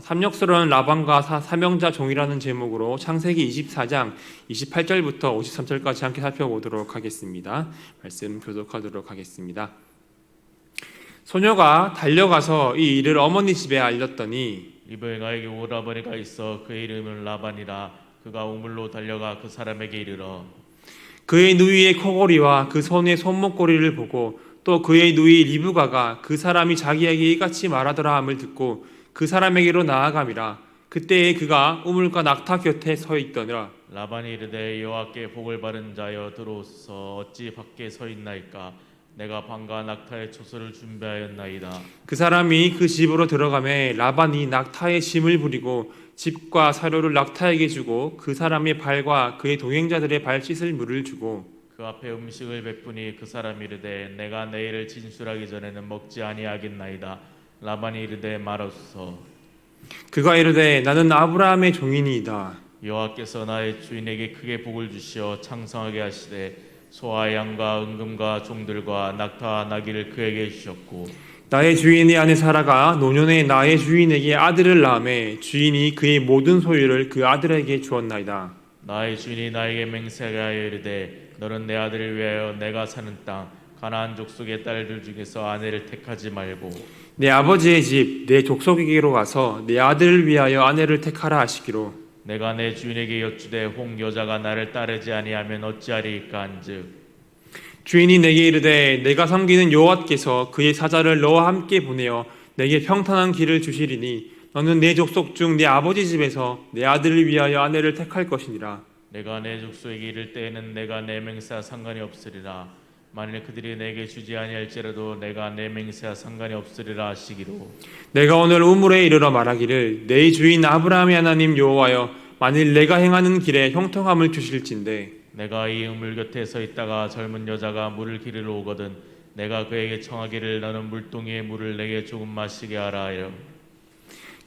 삼력스러운 라반과 사명자 종이라는 제목으로 창세기 24장 28절부터 53절까지 함께 살펴보도록 하겠습니다. 말씀 교독하도록 하겠습니다. 소녀가 달려가서 이 일을 어머니 집에 알렸더니 리브가에게 오라버니가 있어 그의 이름은 라반이라. 그가 우물로 달려가 그 사람에게 이르러 그의 누이의 코골이와 그 손의 손목고리를 보고 또 그의 누이 리브가가 그 사람이 자기에게 이같이 말하더라 함을 듣고 그 사람에게로 나아감이라. 그때에 그가 우물가 낙타 곁에 서 있더니라. 라반이 이르되 여호와께 복을 바른 자여 들어오소서. 어찌 밖에 서 있나이까. 내가 방과 낙타의 초소를 준비하였나이다. 그 사람이 그 집으로 들어가매 라반이 낙타의 짐을 부리고 집과 사료를 낙타에게 주고 그 사람의 발과 그의 동행자들의 발 씻을 물을 주고 그 앞에 음식을 베푸니 그 사람이 이르되 내가 내일을 진술하기 전에는 먹지 아니하겠나이다. 라반이 이르되 말하소서. 그가 이르되 나는 아브라함의 종이니이다. 여호와께서 나의 주인에게 크게 복을 주시어 창성하게 하시되 소와 양과 은금과 종들과 낙타와 나귀를 그에게 주셨고 나의 주인의 아내 사라가 노년에 나의 주인에게 아들을 낳음에 주인이 그의 모든 소유를 그 아들에게 주었나이다. 나의 주인이 나에게 맹세하여 이르되 너는 내 아들을 위하여 내가 사는 땅 가나안 족속의 딸들 중에서 아내를 택하지 말고 내 아버지의 집 내 족속에게로 가서 내 아들을 위하여 아내를 택하라 하시기로 내가 내 주인에게 여쭈되 혹 여자가 나를 따르지 아니하면 어찌하리이까 한즉 주인이 내게 이르되 내가 섬기는 여호와께서 그의 사자를 너와 함께 보내어 내게 평탄한 길을 주시리니 너는 내 족속 중 내 아버지 집에서 내 아들을 위하여 아내를 택할 것이니라. 내가 내 족속에게 이를 때에는 내가 내 맹세와 상관이 없으리라. 만일 그들이 내게 주지 아니할지라도 내가 내 맹세와 상관이 없으리라 하시기로 내가 오늘 우물에 이르러 말하기를 내 주인 아브라함의 하나님 여호와여 만일 내가 행하는 길에 형통함을 주실진대 내가 이 우물 곁에 서 있다가 젊은 여자가 물을 기르러 오거든 내가 그에게 청하기를 너는 물동이의 물을 내게 조금 마시게 하라 하여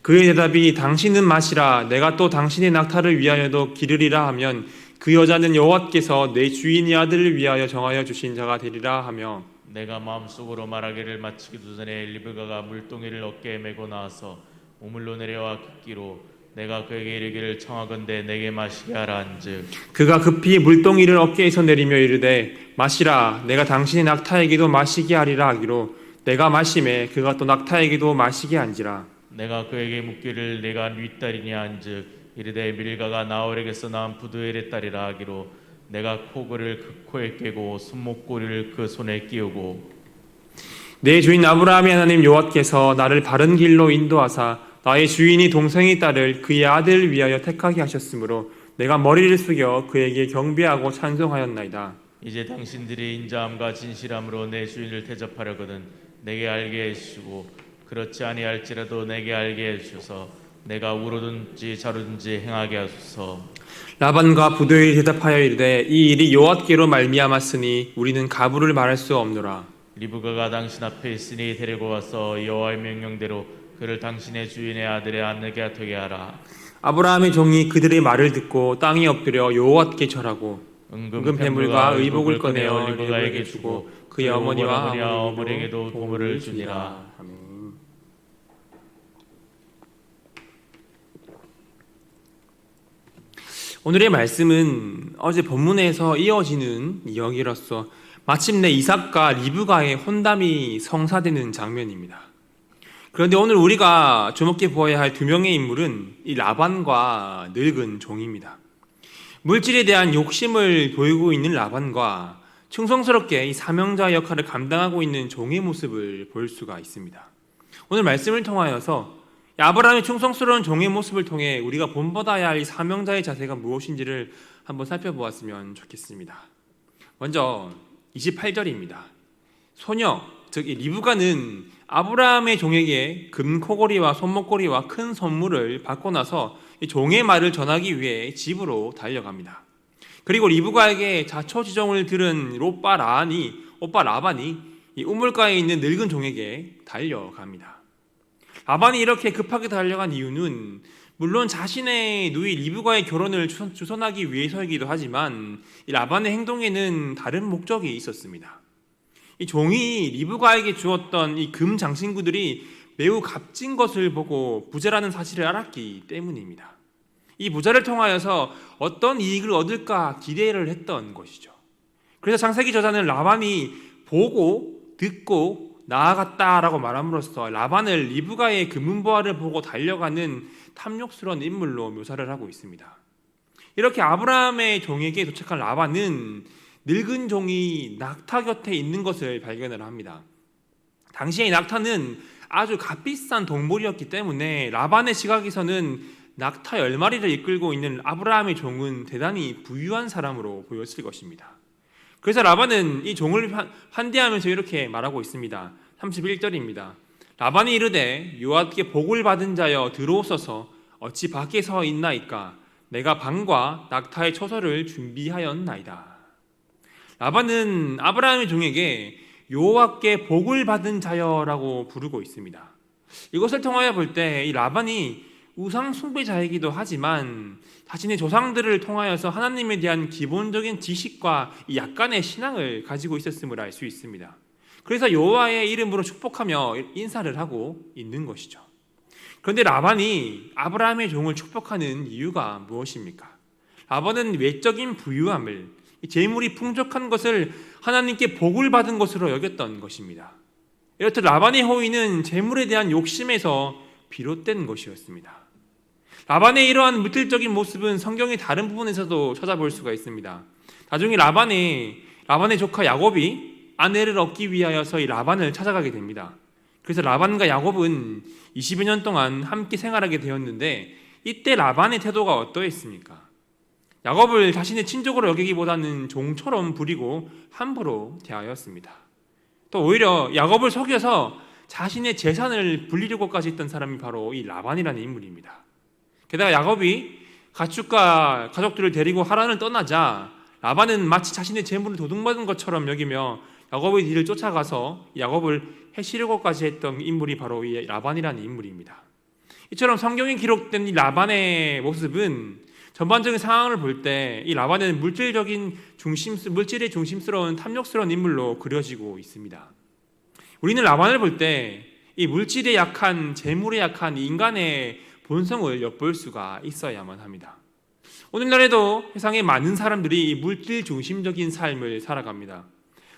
그의 대답이 당신은 마시라 내가 또 당신의 낙타를 위하여도 기르리라 하면 그 여자는 여호와께서 내 주인의 아들을 위하여 정하여 주신 자가 되리라 하며 내가 마음속으로 말하기를 마치기도 전에 리브가가 물동이를 어깨에 메고 나와서 우물로 내려와 긋기로 내가 그에게 이르기를 청하건대 내게 마시게 하라 한즉 그가 급히 물동이를 어깨에서 내리며 이르되 마시라 내가 당신의 낙타에게도 마시게 하리라 하기로 내가 마심에 그가 또 낙타에게도 마시게 한지라. 내가 그에게 묻기를 내가 네 딸이냐 한즉 이르되 밀가가 나홀에게서 낳은 부두엘의 딸이라 하기로 내가 코골을 그 코에 깨고 손목고리를 그 손에 끼우고 내 주인 아브라함의 하나님 여호와께서 나를 바른 길로 인도하사 나의 주인이 동생의 딸을 그의 아들을 위하여 택하게 하셨으므로 내가 머리를 숙여 그에게 경배하고 찬송하였나이다. 이제 당신들이 인자함과 진실함으로 내 주인을 대접하려거든 내게 알게 해주시고 그렇지 아니할지라도 내게 알게 해주셔서 내가 우로든지 자로든지 행하게 하소서. 라반과 부두엘이 대답하여 이르되 이 일이 여호와께로 말미암았으니 우리는 가부를 말할 수 없노라. 리브가가 당신 앞에 있으니 데리고 와서 여호와의 명령대로 그를 당신의 주인의 아들의 아내가 되게 하라. 아브라함의 종이 그들의 말을 듣고 땅에 엎드려 여호와께 절하고 은금 폐물과 의복을 꺼내어 리브가에게 주고 그의 어머니와 어머니에게도 보물을 주니라. 아멘. 오늘의 말씀은 어제 본문에서 이어지는 이야기로서 마침내 이삭과 리브가의 혼담이 성사되는 장면입니다. 그런데 오늘 우리가 주목해 보아야 할 두 명의 인물은 이 라반과 늙은 종입니다. 물질에 대한 욕심을 보이고 있는 라반과 충성스럽게 이 사명자 역할을 감당하고 있는 종의 모습을 볼 수가 있습니다. 오늘 말씀을 통하여서 아브라함의 충성스러운 종의 모습을 통해 우리가 본받아야 할 이 사명자의 자세가 무엇인지를 한번 살펴보았으면 좋겠습니다. 먼저 28절입니다. 소녀, 즉 이 리브가는 아브라함의 종에게 금코골이와 손목고리와 큰 선물을 받고 나서 이 종의 말을 전하기 위해 집으로 달려갑니다. 그리고 리브가에게 자초지종을 들은 오빠 라반이 이 우물가에 있는 늙은 종에게 달려갑니다. 라반이 이렇게 급하게 달려간 이유는 물론 자신의 누이 리브가의 결혼을 주선하기 위해서이기도 하지만 이 라반의 행동에는 다른 목적이 있었습니다. 이 종이 리브가에게 주었던 이 금 장신구들이 매우 값진 것을 보고 부자라는 사실을 알았기 때문입니다. 이 부자를 통하여서 어떤 이익을 얻을까 기대를 했던 것이죠. 그래서 창세기 저자는 라반이 보고 듣고 나아갔다라고 말함으로써 라반을 리브가의 금은보화를 보고 달려가는 탐욕스러운 인물로 묘사를 하고 있습니다. 이렇게 아브라함의 종에게 도착한 라반은 늙은 종이 낙타 곁에 있는 것을 발견을 합니다. 당시의 낙타는 아주 값비싼 동물이었기 때문에 라반의 시각에서는 낙타 10마리를 이끌고 있는 아브라함의 종은 대단히 부유한 사람으로 보였을 것입니다. 그래서 라반은 이 종을 환대하면서 이렇게 말하고 있습니다. 31절입니다. 라반이 이르되 여호와께 복을 받은 자여 들어오소서 어찌 밖에 서 있나이까 내가 방과 낙타의 초소를 준비하였나이다. 라반은 아브라함의 종에게 여호와께 복을 받은 자여라고 부르고 있습니다. 이것을 통하여 볼 때 이 라반이 우상 숭배자이기도 하지만 자신의 조상들을 통하여서 하나님에 대한 기본적인 지식과 약간의 신앙을 가지고 있었음을 알 수 있습니다. 그래서 여호와의 이름으로 축복하며 인사를 하고 있는 것이죠. 그런데 라반이 아브라함의 종을 축복하는 이유가 무엇입니까? 라반은 외적인 부유함을, 재물이 풍족한 것을 하나님께 복을 받은 것으로 여겼던 것입니다. 이렇듯 라반의 호의는 재물에 대한 욕심에서 비롯된 것이었습니다. 라반의 이러한 물질적인 모습은 성경의 다른 부분에서도 찾아볼 수가 있습니다. 나중에 라반의 조카 야곱이 아내를 얻기 위하여서 이 라반을 찾아가게 됩니다. 그래서 라반과 야곱은 20여 년 동안 함께 생활하게 되었는데 이때 라반의 태도가 어떠했습니까? 야곱을 자신의 친족으로 여기기보다는 종처럼 부리고 함부로 대하였습니다. 또 오히려 야곱을 속여서 자신의 재산을 불리려고까지 했던 사람이 바로 이 라반이라는 인물입니다. 게다가 야곱이 가축과 가족들을 데리고 하란을 떠나자 라반은 마치 자신의 재물을 도둑맞은 것처럼 여기며 야곱의 뒤를 쫓아가서 야곱을 해치려고까지 했던 인물이 바로 이 라반이라는 인물입니다. 이처럼 성경에 기록된 이 라반의 모습은 전반적인 상황을 볼 때 이 라반은 물질의 중심스러운 탐욕스러운 인물로 그려지고 있습니다. 우리는 라반을 볼 때 이 물질에 약한, 재물에 약한 인간의 본성을 엿볼 수가 있어야만 합니다. 오늘날에도 세상에 많은 사람들이 이 물질 중심적인 삶을 살아갑니다.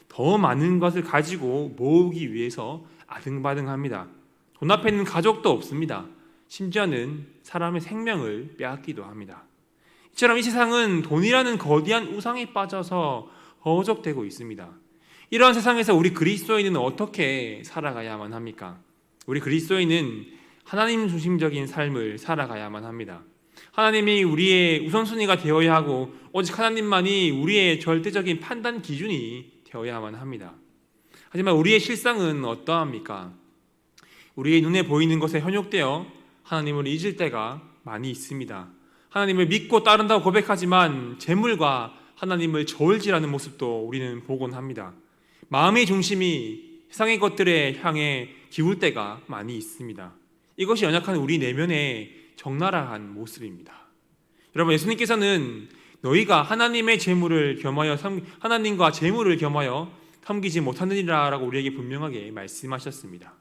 더 많은 것을 가지고 모으기 위해서 아등바등합니다. 돈 앞에는 가족도 없습니다. 심지어는 사람의 생명을 빼앗기도 합니다. 이처럼 이 세상은 돈이라는 거대한 우상에 빠져서 허우적대고 있습니다. 이러한 세상에서 우리 그리스도인은 어떻게 살아가야만 합니까? 우리 그리스도인은 하나님 중심적인 삶을 살아가야만 합니다. 하나님이 우리의 우선순위가 되어야 하고 오직 하나님만이 우리의 절대적인 판단 기준이 되어야만 합니다. 하지만 우리의 실상은 어떠합니까? 우리의 눈에 보이는 것에 현혹되어 하나님을 잊을 때가 많이 있습니다. 하나님을 믿고 따른다고 고백하지만 재물과 하나님을 저울질하는 모습도 우리는 보곤 합니다. 마음의 중심이 세상의 것들에 향해 기울 때가 많이 있습니다. 이것이 연약한 우리 내면의 적나라한 모습입니다. 여러분, 예수님께서는 너희가 하나님의 재물을 겸하여 하나님과 재물을 겸하여 섬기지 못하느니라라고 우리에게 분명하게 말씀하셨습니다.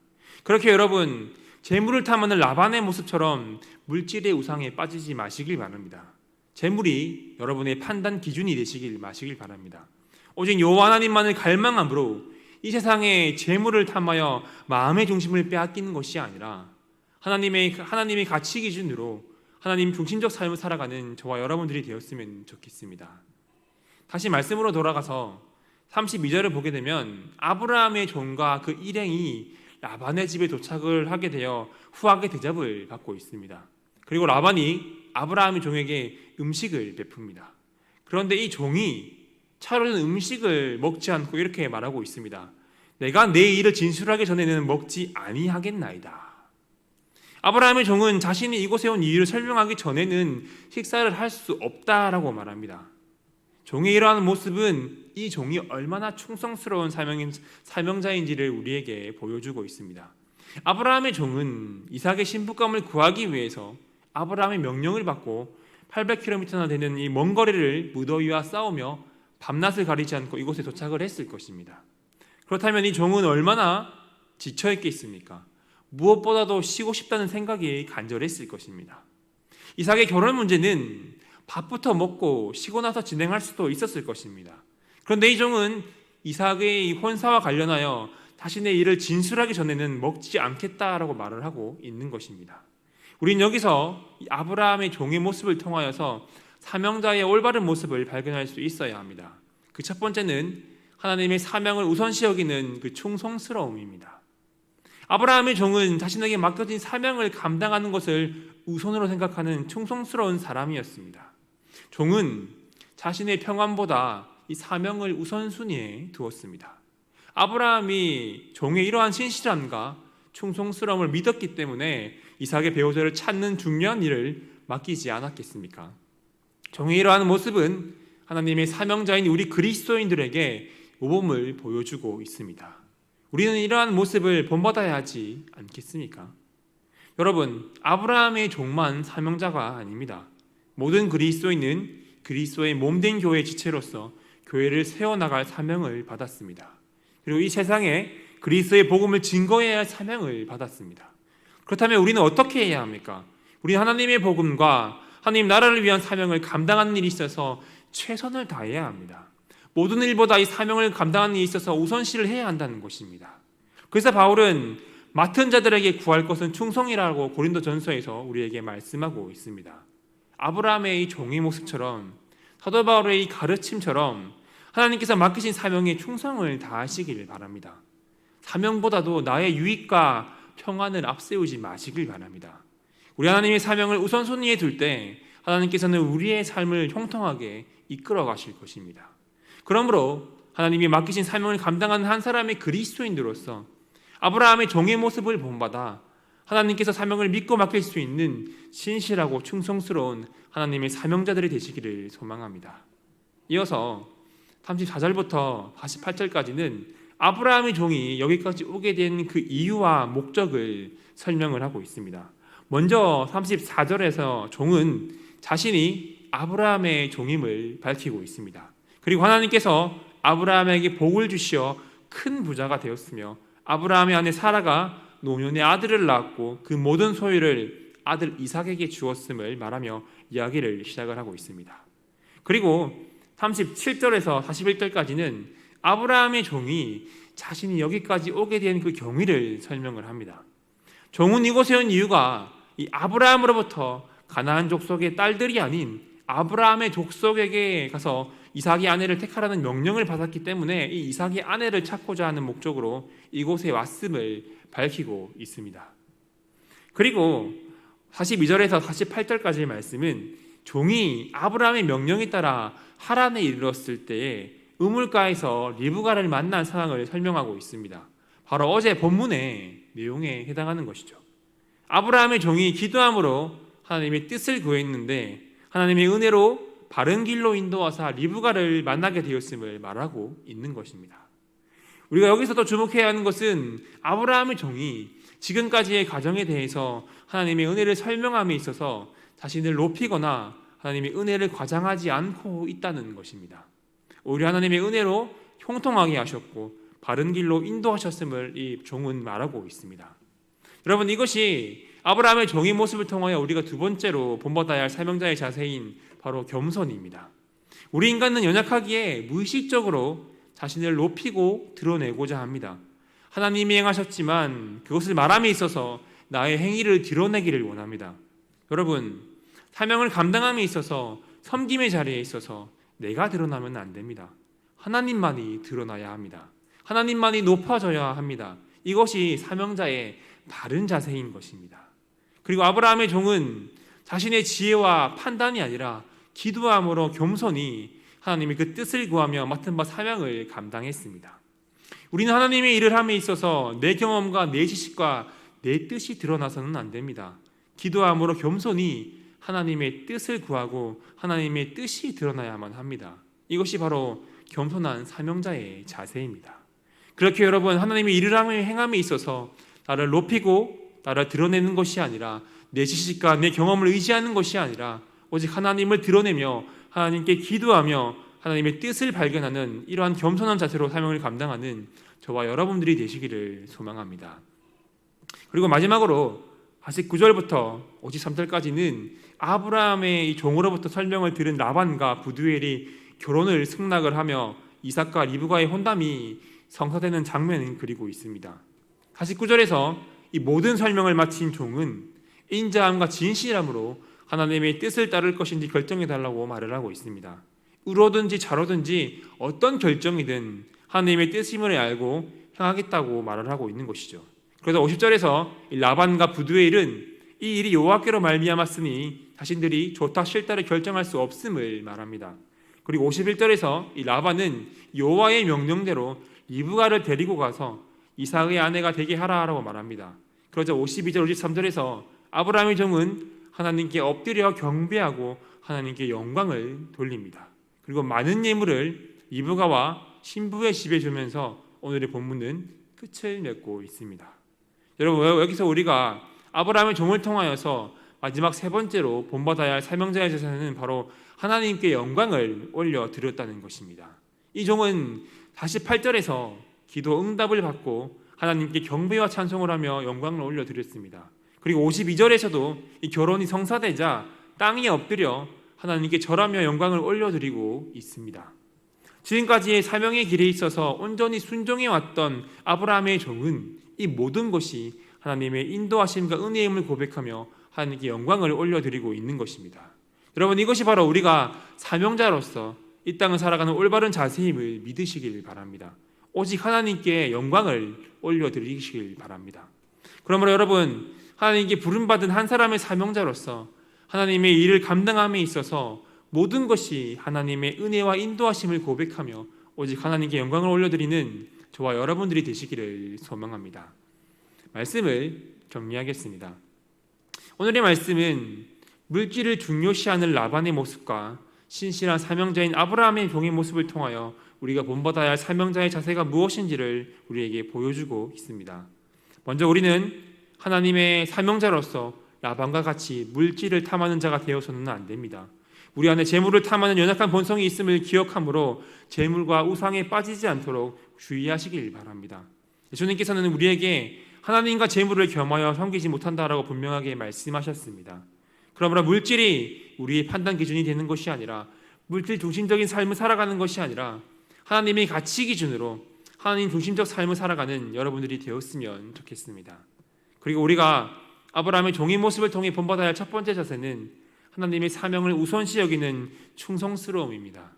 그렇게 여러분, 재물을 탐하는 라반의 모습처럼 물질의 우상에 빠지지 마시길 바랍니다. 재물이 여러분의 판단 기준이 되시길 마시길 바랍니다. 오직 여호와 하나님만을 갈망함으로 이 세상의 재물을 탐하여 마음의 중심을 빼앗기는 것이 아니라 하나님의 가치 기준으로 하나님 중심적 삶을 살아가는 저와 여러분들이 되었으면 좋겠습니다. 다시 말씀으로 돌아가서 32절을 보게 되면 아브라함의 종과 그 일행이 라반의 집에 도착을 하게 되어 후하게 대접을 받고 있습니다. 그리고 라반이 아브라함의 종에게 음식을 베풉니다. 그런데 이 종이 차려진 음식을 먹지 않고 이렇게 말하고 있습니다. 내가 내 일을 진술하기 전에는 먹지 아니하겠나이다. 아브라함의 종은 자신이 이곳에 온 이유를 설명하기 전에는 식사를 할 수 없다라고 말합니다. 종의 이러한 모습은 이 종이 얼마나 충성스러운 사명자인지를 우리에게 보여주고 있습니다. 아브라함의 종은 이삭의 신부감을 구하기 위해서 아브라함의 명령을 받고 800km나 되는 이 먼 거리를 무더위와 싸우며 밤낮을 가리지 않고 이곳에 도착을 했을 것입니다. 그렇다면 이 종은 얼마나 지쳐 있겠습니까? 무엇보다도 쉬고 싶다는 생각이 간절했을 것입니다. 이삭의 결혼 문제는 밥부터 먹고 쉬고 나서 진행할 수도 있었을 것입니다. 그런데 이 종은 이삭의 혼사와 관련하여 자신의 일을 진술하기 전에는 먹지 않겠다라고 말을 하고 있는 것입니다. 우린 여기서 아브라함의 종의 모습을 통하여서 사명자의 올바른 모습을 발견할 수 있어야 합니다. 그 첫 번째는 하나님의 사명을 우선시 여기는 그 충성스러움입니다. 아브라함의 종은 자신에게 맡겨진 사명을 감당하는 것을 우선으로 생각하는 충성스러운 사람이었습니다. 종은 자신의 평안보다 이 사명을 우선순위에 두었습니다. 아브라함이 종의 이러한 신실함과 충성스러움을 믿었기 때문에 이삭의 배우자를 찾는 중요한 일을 맡기지 않았겠습니까? 종의 이러한 모습은 하나님의 사명자인 우리 그리스도인들에게 모범을 보여주고 있습니다. 우리는 이러한 모습을 본받아야 하지 않겠습니까? 여러분, 아브라함의 종만 사명자가 아닙니다. 모든 그리스도인은 그리스도의 몸된 교회의 지체로서 교회를 세워나갈 사명을 받았습니다. 그리고 이 세상에 그리스도의 복음을 증거해야 할 사명을 받았습니다. 그렇다면 우리는 어떻게 해야 합니까? 우리는 하나님의 복음과 하나님 나라를 위한 사명을 감당하는 일이 있어서 최선을 다해야 합니다. 모든 일보다 이 사명을 감당하는 일에 있어서 우선시를 해야 한다는 것입니다. 그래서 바울은 맡은 자들에게 구할 것은 충성이라고 고린도전서에서 우리에게 말씀하고 있습니다. 아브라함의 이 종의 모습처럼 사도 바울의 이 가르침처럼 하나님께서 맡기신 사명에 충성을 다하시길 바랍니다. 사명보다도 나의 유익과 평안을 앞세우지 마시길 바랍니다. 우리 하나님의 사명을 우선순위에 둘 때 하나님께서는 우리의 삶을 형통하게 이끌어 가실 것입니다. 그러므로 하나님이 맡기신 사명을 감당하는 한 사람의 그리스도인으로서 아브라함의 종의 모습을 본받아 하나님께서 사명을 믿고 맡길 수 있는 신실하고 충성스러운 하나님의 사명자들이 되시기를 소망합니다. 이어서 34절부터 48절까지는 아브라함의 종이 여기까지 오게 된 그 이유와 목적을 설명을 하고 있습니다. 먼저 34절에서 종은 자신이 아브라함의 종임을 밝히고 있습니다. 그리고 하나님께서 아브라함에게 복을 주시어 큰 부자가 되었으며 아브라함의 아내 사라가 노년에 아들을 낳았고 그 모든 소유를 아들 이삭에게 주었음을 말하며 이야기를 시작을 하고 있습니다. 그리고 37절에서 41절까지는 아브라함의 종이 자신이 여기까지 오게 된 그 경위를 설명을 합니다. 종은 이곳에 온 이유가 이 아브라함으로부터 가나안 족속의 딸들이 아닌 아브라함의 족속에게 가서 이삭의 아내를 택하라는 명령을 받았기 때문에 이 이삭의 아내를 찾고자 하는 목적으로 이곳에 왔음을 밝히고 있습니다. 그리고 42절에서 48절까지의 말씀은 종이 아브라함의 명령에 따라 하란에 이르렀을 때에 우물가에서 리브가를 만난 상황을 설명하고 있습니다. 바로 어제 본문의 내용에 해당하는 것이죠. 아브라함의 종이 기도함으로 하나님의 뜻을 구했는데 하나님의 은혜로 바른 길로 인도하사 리브가를 만나게 되었음을 말하고 있는 것입니다. 우리가 여기서 또 주목해야 하는 것은 아브라함의 종이 지금까지의 과정에 대해서 하나님의 은혜를 설명함에 있어서 자신을 높이거나 하나님의 은혜를 과장하지 않고 있다는 것입니다. 오히려 하나님의 은혜로 형통하게 하셨고 바른 길로 인도하셨음을 이 종은 말하고 있습니다. 여러분, 이것이 아브라함의 종의 모습을 통하여 우리가 두 번째로 본받아야 할 사명자의 자세인 바로 겸손입니다. 우리 인간은 연약하기에 무의식적으로 자신을 높이고 드러내고자 합니다. 하나님이 행하셨지만 그것을 말함에 있어서 나의 행위를 드러내기를 원합니다. 여러분, 사명을 감당함에 있어서 섬김의 자리에 있어서 내가 드러나면 안 됩니다. 하나님만이 드러나야 합니다. 하나님만이 높아져야 합니다. 이것이 사명자의 바른 자세인 것입니다. 그리고 아브라함의 종은 자신의 지혜와 판단이 아니라 기도함으로 겸손히 하나님의 그 뜻을 구하며 맡은 바 사명을 감당했습니다. 우리는 하나님의 일을 함에 있어서 내 경험과 내 지식과 내 뜻이 드러나서는 안 됩니다. 기도함으로 겸손히 하나님의 뜻을 구하고 하나님의 뜻이 드러나야만 합니다. 이것이 바로 겸손한 사명자의 자세입니다. 그렇게 여러분, 하나님의 일을 행함에 있어서 나를 높이고 나를 드러내는 것이 아니라 내 지식과 내 경험을 의지하는 것이 아니라 오직 하나님을 드러내며 하나님께 기도하며 하나님의 뜻을 발견하는 이러한 겸손한 자세로 사명을 감당하는 저와 여러분들이 되시기를 소망합니다. 그리고 마지막으로 49절부터 53절까지는 아브라함의 이 종으로부터 설명을 들은 라반과 부두엘이 결혼을 승낙을 하며 이삭과 리브가의 혼담이 성사되는 장면을 그리고 있습니다. 49절에서 이 모든 설명을 마친 종은 인자함과 진실함으로 하나님의 뜻을 따를 것인지 결정해달라고 말을 하고 있습니다. 의로든지 잘오든지 어떤 결정이든 하나님의 뜻임을 알고 행하겠다고 말을 하고 있는 것이죠. 그래서 50절에서 라반과 부두엘은 이 일이 여호와께로 말미암았으니 자신들이 좋다 싫다를 결정할 수 없음을 말합니다. 그리고 51절에서 이 라반은 여호와의 명령대로 리브가를 데리고 가서 이삭의 아내가 되게 하라라고 말합니다. 그러자 52절 53절에서 아브라함의 종은 하나님께 엎드려 경배하고 하나님께 영광을 돌립니다. 그리고 많은 예물을 리브가와 신부의 집에 주면서 오늘의 본문은 끝을 맺고 있습니다. 여러분, 여기서 우리가 아브라함의 종을 통하여서 마지막 세 번째로 본받아야 할 사명자의 제사는 바로 하나님께 영광을 올려드렸다는 것입니다. 이 종은 48절에서 기도 응답을 받고 하나님께 경배와 찬송을 하며 영광을 올려드렸습니다. 그리고 52절에서도 이 결혼이 성사되자 땅에 엎드려 하나님께 절하며 영광을 올려드리고 있습니다. 지금까지의 사명의 길에 있어서 온전히 순종해 왔던 아브라함의 종은 이 모든 것이 하나님의 인도하심과 은혜임을 고백하며 하나님께 영광을 올려드리고 있는 것입니다. 여러분, 이것이 바로 우리가 사명자로서 이 땅을 살아가는 올바른 자세임을 믿으시길 바랍니다. 오직 하나님께 영광을 올려드리시길 바랍니다. 그러므로 여러분, 하나님께 부름받은 한 사람의 사명자로서 하나님의 일을 감당함에 있어서 모든 것이 하나님의 은혜와 인도하심을 고백하며 오직 하나님께 영광을 올려드리는 저와 여러분들이 되시기를 소망합니다. 말씀을 정리하겠습니다. 오늘의 말씀은 물질을 중요시하는 라반의 모습과 신실한 사명자인 아브라함의 종의 모습을 통하여 우리가 본받아야 할 사명자의 자세가 무엇인지를 우리에게 보여주고 있습니다. 먼저 우리는 하나님의 사명자로서 라반과 같이 물질을 탐하는 자가 되어서는 안 됩니다. 우리 안에 재물을 탐하는 연약한 본성이 있음을 기억하므로 재물과 우상에 빠지지 않도록 주의하시길 바랍니다. 예수님께서는 우리에게 하나님과 재물을 겸하여 섬기지 못한다라고 분명하게 말씀하셨습니다. 그러므로 물질이 우리의 판단 기준이 되는 것이 아니라 물질 중심적인 삶을 살아가는 것이 아니라 하나님의 가치 기준으로 하나님 중심적 삶을 살아가는 여러분들이 되었으면 좋겠습니다. 그리고 우리가 아브라함의 종의 모습을 통해 본받아야 할 첫 번째 자세는 하나님의 사명을 우선시 여기는 충성스러움입니다.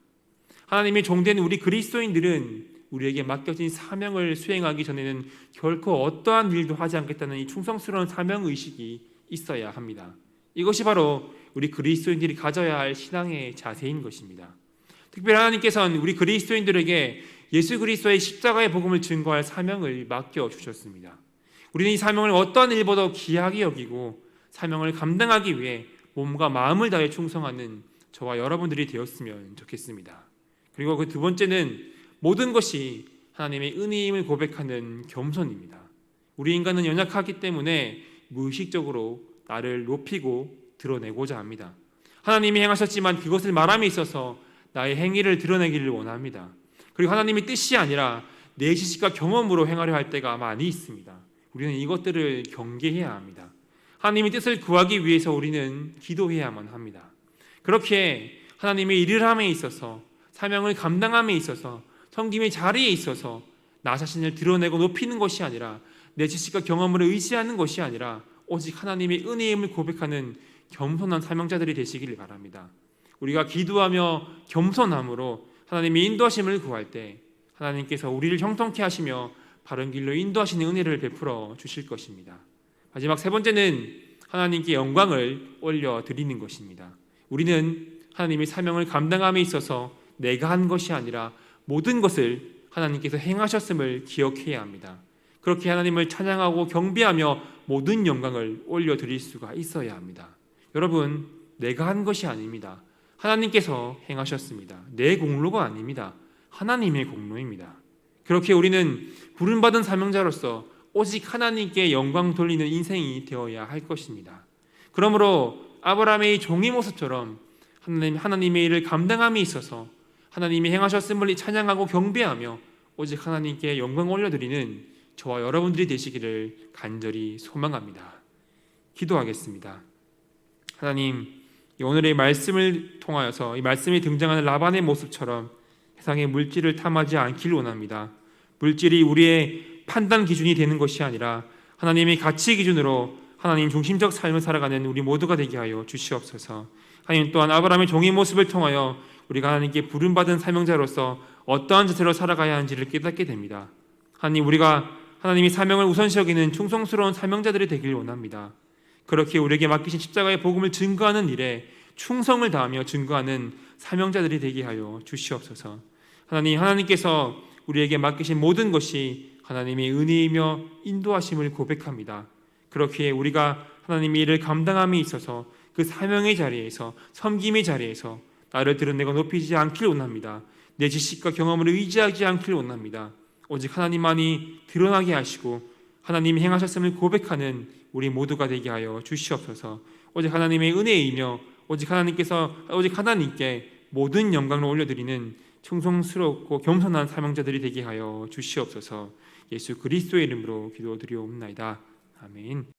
하나님의 종된 우리 그리스도인들은 우리에게 맡겨진 사명을 수행하기 전에는 결코 어떠한 일도 하지 않겠다는 이 충성스러운 사명의식이 있어야 합니다. 이것이 바로 우리 그리스도인들이 가져야 할 신앙의 자세인 것입니다. 특별히 하나님께서는 우리 그리스도인들에게 예수 그리스도의 십자가의 복음을 증거할 사명을 맡겨주셨습니다. 우리는 이 사명을 어떠한 일보다 귀하게 여기고 사명을 감당하기 위해 몸과 마음을 다해 충성하는 저와 여러분들이 되었으면 좋겠습니다. 그리고 그 두 번째는 모든 것이 하나님의 은혜임을 고백하는 겸손입니다. 우리 인간은 연약하기 때문에 무의식적으로 나를 높이고 드러내고자 합니다. 하나님이 행하셨지만 그것을 말함에 있어서 나의 행위를 드러내기를 원합니다. 그리고 하나님의 뜻이 아니라 내 지식과 경험으로 행하려 할 때가 많이 있습니다. 우리는 이것들을 경계해야 합니다. 하나님의 뜻을 구하기 위해서 우리는 기도해야만 합니다. 그렇게 하나님의 일을 함에 있어서 사명을 감당함에 있어서 섬김의 자리에 있어서 나 자신을 드러내고 높이는 것이 아니라 내 지식과 경험을 의지하는 것이 아니라 오직 하나님의 은혜임을 고백하는 겸손한 사명자들이 되시기를 바랍니다. 우리가 기도하며 겸손함으로 하나님의 인도하심을 구할 때 하나님께서 우리를 형통케 하시며 바른 길로 인도하시는 은혜를 베풀어 주실 것입니다. 마지막 세 번째는 하나님께 영광을 올려드리는 것입니다. 우리는 하나님의 사명을 감당함에 있어서 내가 한 것이 아니라 모든 것을 하나님께서 행하셨음을 기억해야 합니다. 그렇게 하나님을 찬양하고 경배하며 모든 영광을 올려드릴 수가 있어야 합니다. 여러분, 내가 한 것이 아닙니다. 하나님께서 행하셨습니다. 내 공로가 아닙니다. 하나님의 공로입니다. 그렇게 우리는 부름받은 사명자로서 오직 하나님께 영광 돌리는 인생이 되어야 할 것입니다. 그러므로 아브라함의 종의 모습처럼 하나님의 일을 감당함에 있어서 하나님이 행하셨음을 찬양하고 경배하며 오직 하나님께 영광 올려드리는 저와 여러분들이 되시기를 간절히 소망합니다. 기도하겠습니다. 하나님, 오늘의 말씀을 통하여서 이 말씀에 등장하는 라반의 모습처럼 세상의 물질을 탐하지 않기를 원합니다. 물질이 우리의 판단 기준이 되는 것이 아니라 하나님의 가치 기준으로 하나님 중심적 삶을 살아가는 우리 모두가 되게 하여 주시옵소서. 하나님 또한 아브라함의 종의 모습을 통하여 우리가 하나님께 부름받은 사명자로서 어떠한 자세로 살아가야 하는지를 깨닫게 됩니다. 하나님, 우리가 하나님이 사명을 우선시 여기는 충성스러운 사명자들이 되길 원합니다. 그렇게 우리에게 맡기신 십자가의 복음을 증거하는 일에 충성을 다하며 증거하는 사명자들이 되게 하여 주시옵소서. 하나님, 하나님께서 우리에게 맡기신 모든 것이 하나님의 은혜이며 인도하심을 고백합니다. 그렇기에 우리가 하나님의 일을 감당함에 있어서 그 사명의 자리에서, 섬김의 자리에서 나를 드러내고 높이지 않기를 원합니다. 내 지식과 경험을 의지하지 않기를 원합니다. 오직 하나님만이 드러나게 하시고 하나님이 행하셨음을 고백하는 우리 모두가 되게 하여 주시옵소서. 오직 하나님의 은혜이며 오직 하나님께 모든 영광을 올려드리는 충성스럽고 겸손한 사명자들이 되게 하여 주시옵소서. 예수 그리스도의 이름으로 기도드리옵나이다. 아멘.